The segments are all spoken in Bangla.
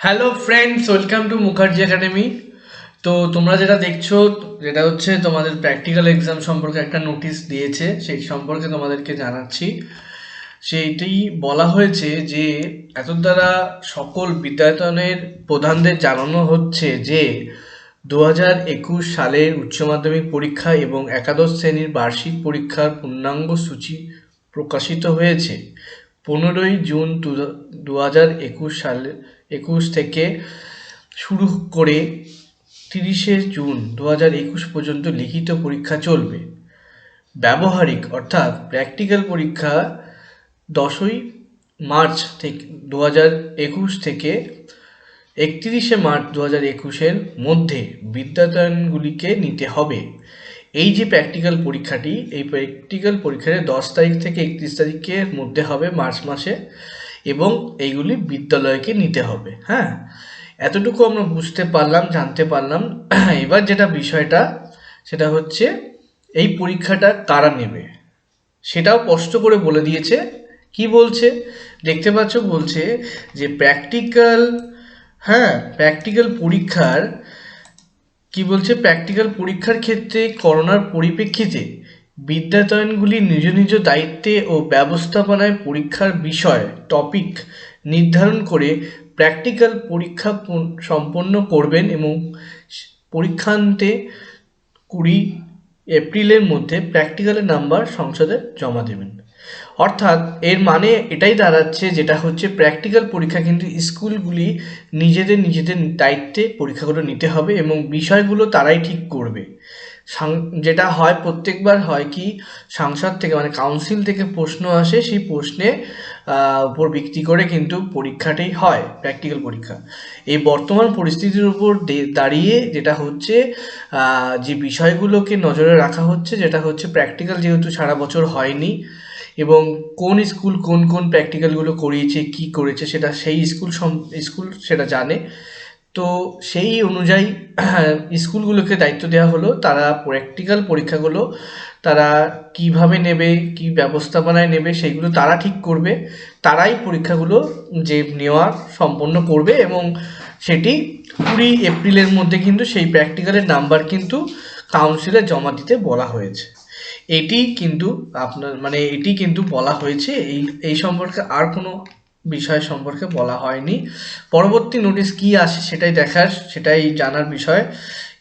Hello friends, welcome to Mukherjee academy. তো তোমরা যেটা দেখছো যেটা হচ্ছে তোমাদের প্র্যাকটিক্যাল এক্সাম সম্পর্কে একটা নোটিশ দিয়েছে, সেই সম্পর্কে তোমাদেরকে জানাচ্ছি। সেইটি বলা হয়েছে যে এত দ্বারা সকল বিদ্যায়তনের প্রধানদের জানানো হচ্ছে যে 2021 সালের উচ্চ মাধ্যমিক পরীক্ষা এবং একাদশ শ্রেণীর বার্ষিক পরীক্ষার পূর্ণাঙ্গ সূচি প্রকাশিত হয়েছে 15 জুন 2021 থেকে শুরু করে 30 জুন 2021 পর্যন্ত লিখিত পরীক্ষা চলবে। ব্যবহারিক অর্থাৎ প্র্যাকটিক্যাল পরীক্ষা 10 মার্চ থেকে 2021 থেকে 31 মার্চ 2021-এর মধ্যে বিদ্যায়তনগুলিকে নিতে হবে। এই যে প্র্যাকটিক্যাল পরীক্ষাটি, এই প্র্যাকটিক্যাল পরীক্ষাটি 10 তারিখ থেকে 31 তারিখের মধ্যে হবে মার্চ মাসে, এবং এইগুলি বিদ্যালয়কে নিতে হবে। হ্যাঁ, এতটুকু আমরা বুঝতে পারলাম, জানতে পারলাম। এবার যেটা বিষয়টা সেটা হচ্ছে এই পরীক্ষাটা কারা নেবে সেটাও স্পষ্ট করে বলে দিয়েছে। কি বলছে দেখতে পাচ্ছ, বলছে যে প্র্যাকটিক্যাল পরীক্ষার কি বলছে, প্র্যাকটিক্যাল পরীক্ষার ক্ষেত্রে করোনার পরিপ্রেক্ষিতে বিদ্যায়তনগুলি নিজ নিজ দায়িত্বে ও ব্যবস্থাপনায় পরীক্ষার বিষয় টপিক নির্ধারণ করে প্র্যাকটিক্যাল পরীক্ষা সম্পন্ন করবেন এবং পরীক্ষান্তে 20 এপ্রিলের মধ্যে প্র্যাকটিক্যালের নাম্বার সংসদে জমা দেবেন। অর্থাৎ এর মানে এটাই দাঁড়াচ্ছে, যেটা হচ্ছে প্র্যাকটিক্যাল পরীক্ষা কিন্তু স্কুলগুলি নিজেদের দায়িত্বে পরীক্ষাগুলো নিতে হবে এবং বিষয়গুলো তারাই ঠিক করবে। যেটা হয় প্রত্যেকবার হয় কি, সংসদ থেকে মানে কাউন্সিল থেকে প্রশ্ন আসে, সেই প্রশ্নে উপর ভিত্তি করে কিন্তু পরীক্ষাটাই হয় প্র্যাকটিক্যাল পরীক্ষা। এই বর্তমান পরিস্থিতির উপর দাঁড়িয়ে যেটা হচ্ছে, যে বিষয়গুলোকে নজরে রাখা হচ্ছে, যেটা হচ্ছে প্র্যাকটিক্যাল যেহেতু সারা বছর হয়নি এবং কোন স্কুল কোন কোন প্র্যাকটিক্যালগুলো করিয়েছে কি করেছে সেটা সেই স্কুল সেটা জানে। তো সেই অনুযায়ী স্কুলগুলোকে দায়িত্ব দেওয়া হলো, তারা প্র্যাকটিক্যাল পরীক্ষাগুলো তারা কিভাবে নেবে, কি ব্যবস্থাপনায় নেবে সেইগুলো তারা ঠিক করবে। তারাই পরীক্ষাগুলো যে নেওয়া সম্পন্ন করবে এবং সেটি 20 এপ্রিলের মধ্যে কিন্তু সেই প্র্যাকটিক্যালের নাম্বার কিন্তু কাউন্সিলে জমা দিতে বলা হয়েছে। এটি কিন্তু এটি কিন্তু বলা হয়েছে, এই সম্পর্কে আর কোনো বিষয় সম্পর্কে বলা হয়নি। পরবর্তী নোটিশ কি আসে সেটাই জানার বিষয়।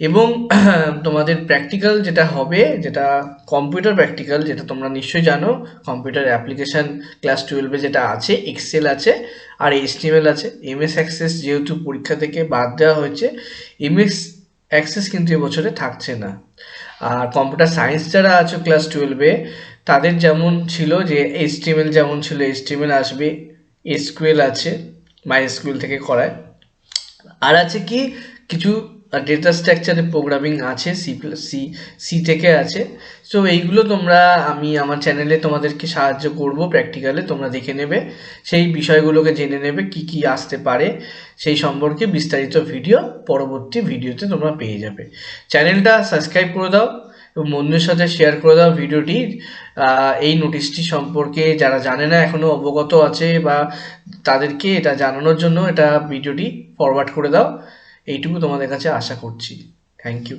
এবং তোমাদের প্র্যাকটিক্যাল যেটা হবে, যেটা কম্পিউটার প্র্যাকটিক্যাল, যেটা তোমরা নিশ্চয়ই জানো, কম্পিউটার অ্যাপ্লিকেশন ক্লাস 12-এ যেটা আছে, এক্সেল আছে আর HTML আছে। MS অ্যাক্সেস যেহেতু পরীক্ষা থেকে বাদ দেওয়া হয়েছে, MS অ্যাক্সেস কিন্তু এবছরে থাকছে না। আর কম্পিউটার সায়েন্স যারা আছে ক্লাস 12-এ, তাদের যেমন ছিল যে HTML যেমন ছিল HTML আসবে, SQL আছে, MySQL থেকে করায়, আর আছে কি কিছু ডেটা স্ট্রাকচারে প্রোগ্রামিং আছে, সি থেকে আছে। সো এইগুলো আমি আমার চ্যানেলে তোমাদেরকে সাহায্য করব, প্র্যাকটিক্যালে তোমরা দেখে নেবে, সেই বিষয়গুলোকে জেনে নেবে কি কি আসতে পারে সেই সম্পর্কে বিস্তারিত ভিডিও পরবর্তী ভিডিওতে তোমরা পেয়ে যাবে। চ্যানেলটা সাবস্ক্রাইব করে দাও এবং বন্ধুদের সাথে শেয়ার করে দাও ভিডিওটি। এই নোটিশটি সম্পর্কে যারা জানে না, এখনো অবগত আছে বা তাদেরকে এটা জানানোর জন্য এটা ভিডিওটি ফরওয়ার্ড করে দাও। এইটুকু তোমাদের কাছে আশা করছি। Thank you.